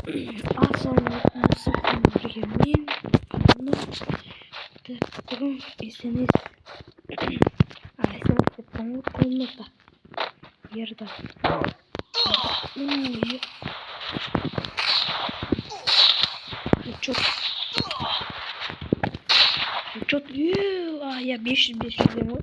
Assalamualaikum warahmatullahi wabarakatuh. Бүгін естемес айсалып кеткен ғой комната ерді. Учет. Я 500 дем ғой.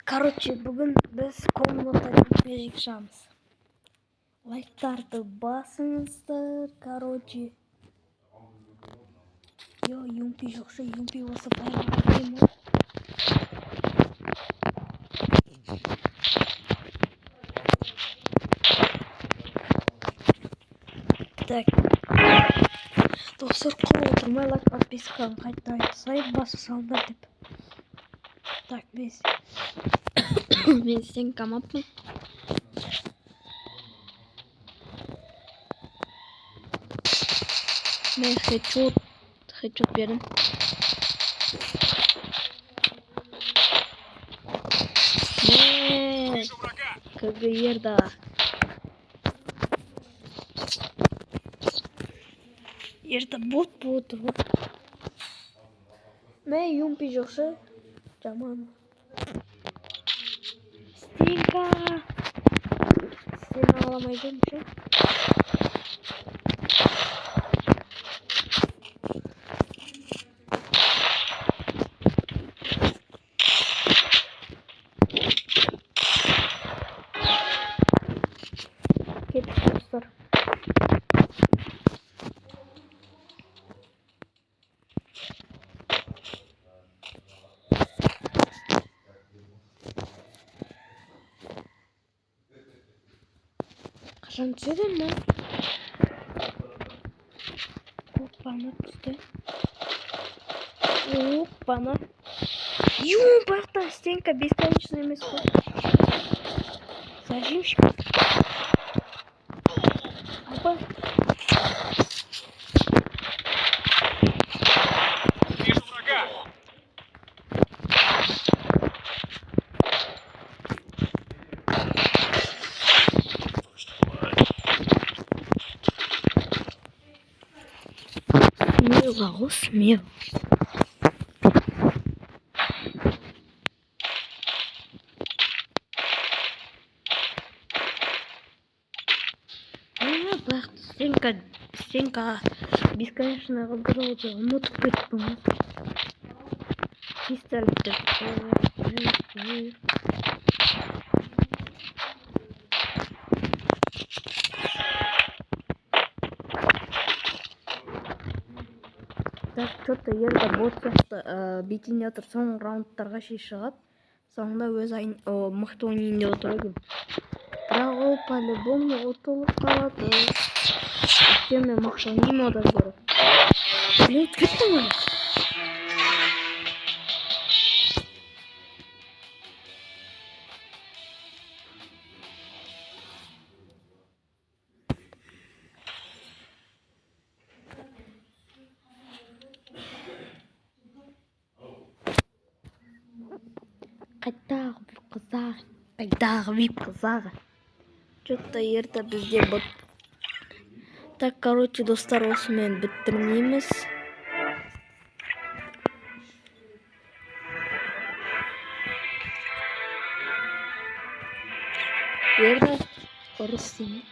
Короче, достар, бүгін біз комната бежик шамыз. Лайктарды басыңыздар, короче. Юмпи жоқшы, юмпи болса бәрін. Так, достар, қол отырмай лайк подписканы қайта сайып басып салдар деп. Так, мен сен камаппын. Мен хедшот бердім. КГ ерді. Ерді бот отыр. Мен юмпи жоқшы. Жаман. Стенка. Сені аламай жүрміші. Кеттік достар. Қашан түседі ме? Опана түсті. Опана. Бақта стенка бесконечный емес қой. Зажимщик. Опа. Вижу врага. Смело. Бақта стенка бесконечно разгорелся. Ұмытып кеттім. Пистолет. Так, что-то ерді бот сияқты бетинатор соңғы раундтарға шығады. Соңында өз мықты ойнайын деп отырады. Бірақ ол по-любому ұтылып қалады. Өйткені мен мықты ойнаймын одан гөрі. Блин, кеттің ғой. Қайдағы вип қызағы. Что-то ерді бізде бұд. Так, короче, достар, осымен біттірмейміз. Ерді ұрыс деймін.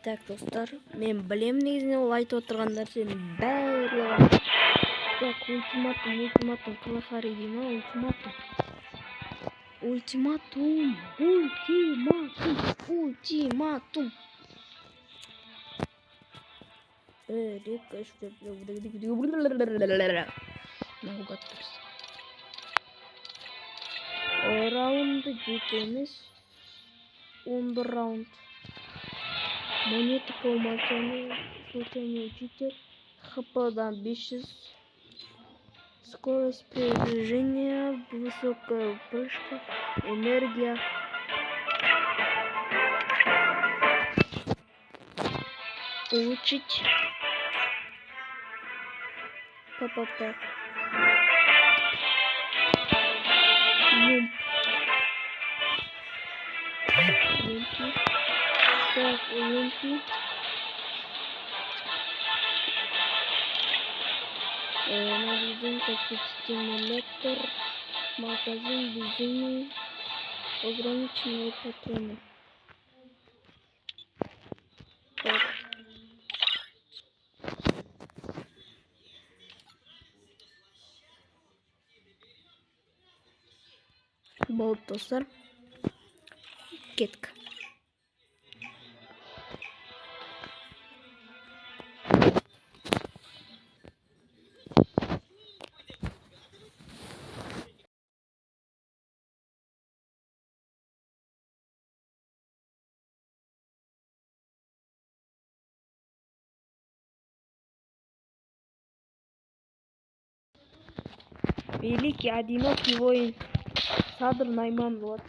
Так, достар, мен білем негізінен ол айтып отырған нәрсенің барлығы. Так, ультиматум, қалай қарайды ма? Ультиматум. Раунды жетеміз. 10 раунд. Монета по умолчанию, случайный учитель, хп'дан 500, скорость передвижения, высокая прыжка, энергия. Улучшить. Па-па-па. Юмпи. Так, Юмпи. Магазин, как стимулятор, магазин, безумие, ограниченные патроны. Так. Болды достар. Кеттік. Великий одинокий воин Садр Найман, вот.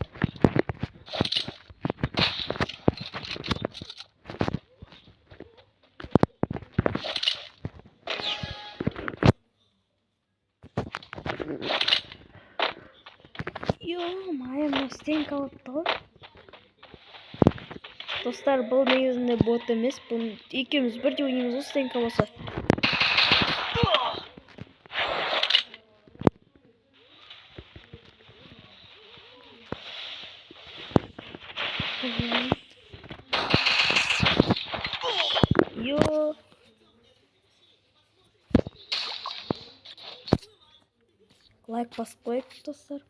Ё-моё, стенка отты. Достар, бұл негізінде бот емес, бұл екеуміз бірдей ойнаймыз ғой стенка болса. Йо. Лайк басып қойып, достар.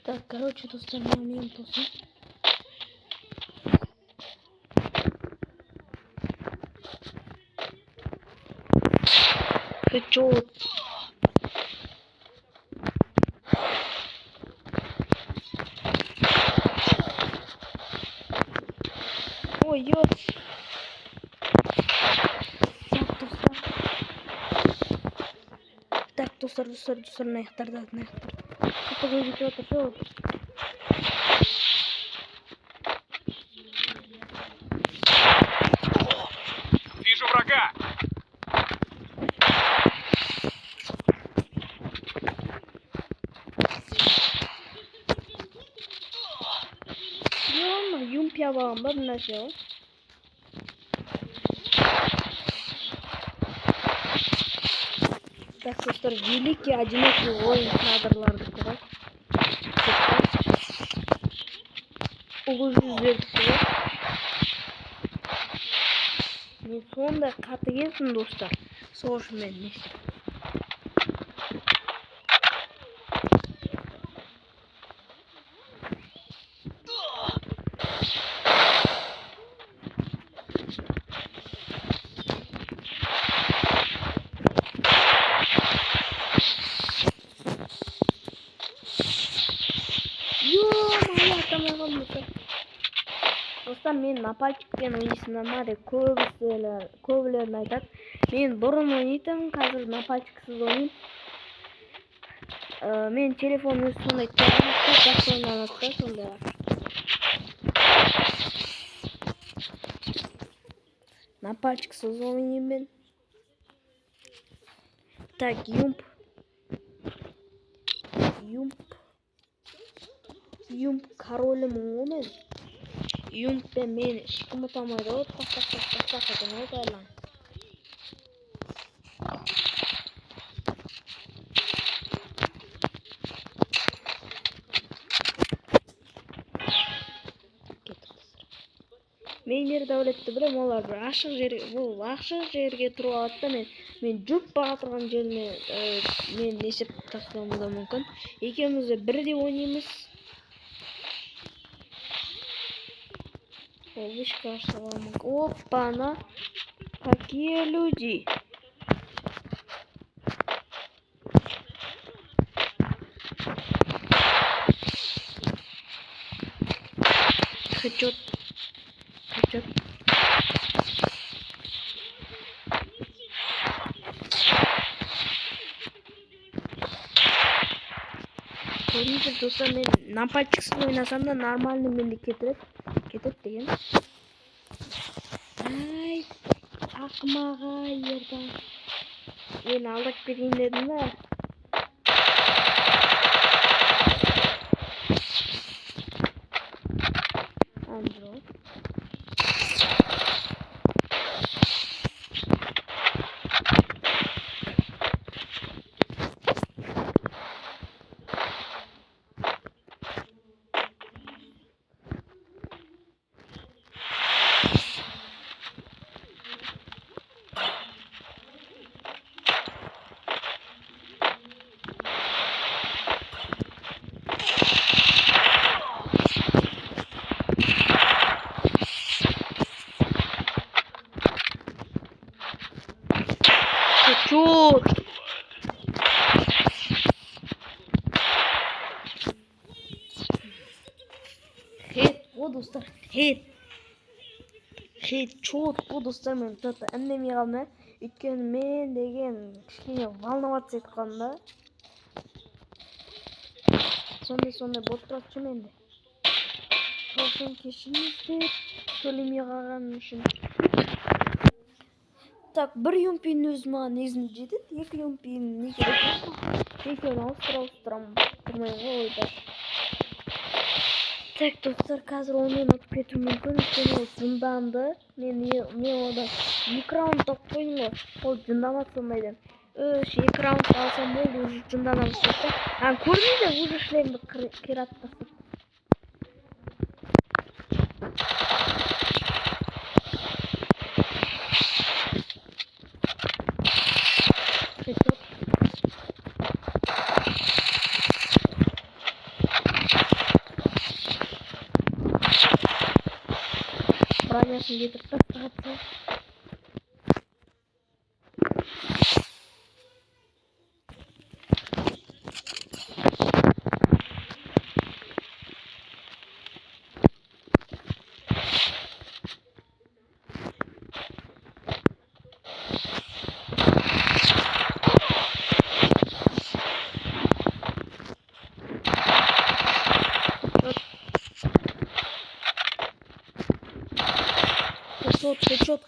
Так, короче, достар, момент болсын. Хэдшот. Ой, ё. Так, достар, наяқтарда. Погодите, это что? Вижу врага! Юмпи алам, ба мына жер. Так, достар, великий одинокий воин кадрларды көріп. Ұлы жүздерді. Мен сонда қатыгезбін, достар. Сол үшін мен не істеймін. алмай қалдым достар. Мен напальчикпен ойнайсыңдар деп көбілерін айтады. Мен бұрын ойнайтын, қазір напальчиксіз ойнайм. Мен телефон өзі сондай жақсы ойнанады да сондай. Напальчиксіз ойнайм мен. Так, Юмп королім ғой мен. Юмппен мен ешкім ұтамайды ғой. Тақ екен ғой барлығын. Мен ер дәулетті білем, олар бір ашық жерге тұрып алады да мен жүріп бара тұрған жеріне мен несеп тастауым да мүмкін. Екеуміз де бірдей ойнаймыз. Вышка ашыламын. Опа-на! Какие люди! Хэдшот. Көрдіңіздер достар, мен напальчиксіз ойнасам да нормальный менде кетеді деген. Ай, ақымаға ерді. Мен алдап кетейін дедім да. Андро. Чёрт! Хет, о достар, хет чёрт, о достар, мен тата үндемей қалдым. Өйткені мен деген кішкене волноваться етіп қалдым да. Сондай болып тұрады менде. Сосын кешіріңіздер сөйлемей қалғаным үшін. Так, бір юмпин өз маған негізінде жетеді. Екі юмпин не керек болса, екеуін ауыстырамын. Тұрмайын ғой ойда. Так, достар, қазір онымен ұтып кету мүмкін. Өйткені ол жынданды. Мен одан 2 раунд топ қойдым ғой. Ол жындамады сондайдан. 2 раунд алсам болды, уже жындана бастады. Көрдіңіздер, уже шлемді қиратып тастады. Бронясын кетіп тастағатса.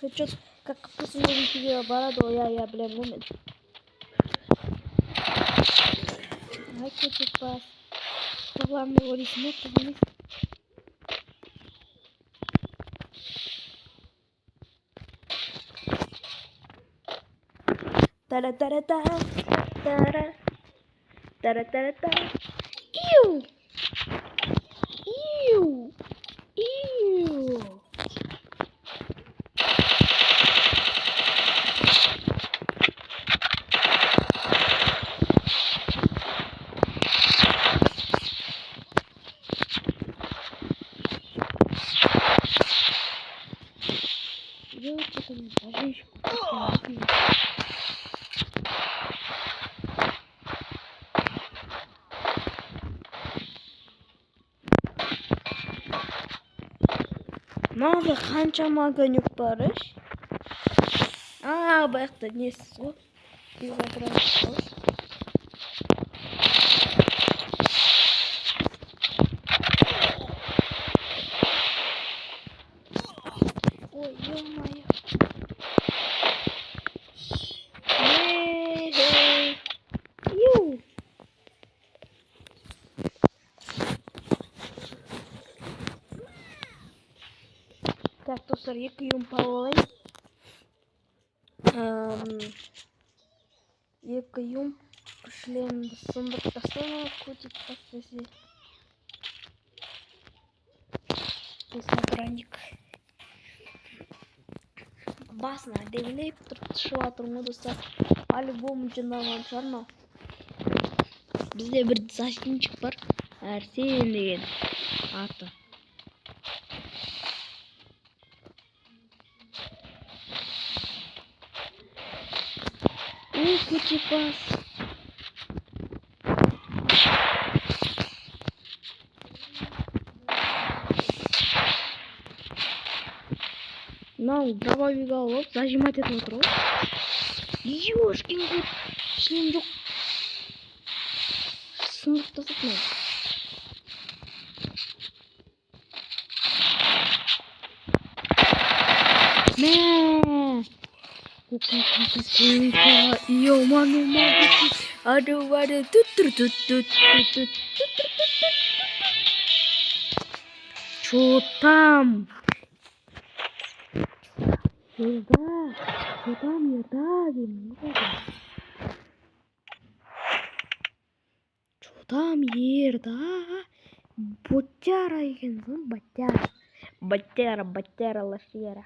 Хэдшот. Как посмотрим тебе бороду, я блин, момент. Какой пас. Главное его рисунок, вниз. Тара-тара-та. Иу. Мынада қаншама конек бар, Баяқта несі ғой. Ой, ё-моё. Так, достар, 2 юмпа алайын. 2 юм шлемді сындырып тастана, көтеп тастасы. Браник. Басына дегілеп тұрып тұшып атырмы, достар. По-любому жинаған шығар. Бізде бір защитничек бар. Арсен деген аты. Көтеп бас. Мынау дробовик алып, зажимать етіп отыр ғой. Ёшкин кот, шлем жоқ. Сындырып тастап мынау. Aduh, tut. Чё там? Ерда? Ботяра екенсің, Ботяра лошера.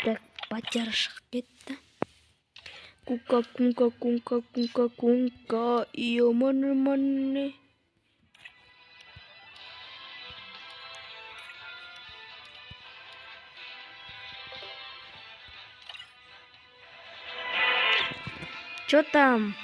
Так, Ботяра шығып кетті. Кунка, ё-моне. Чё там?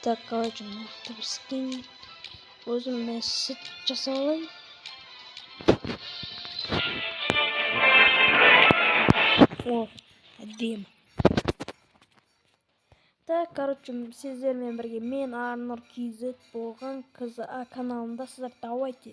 Так, короче, мықты скин. Өзіме сүт жасалайын. О, әдем. Так, короче, сіздермен бірге мен Арнұр KZ болған каналында. Сіздер давайте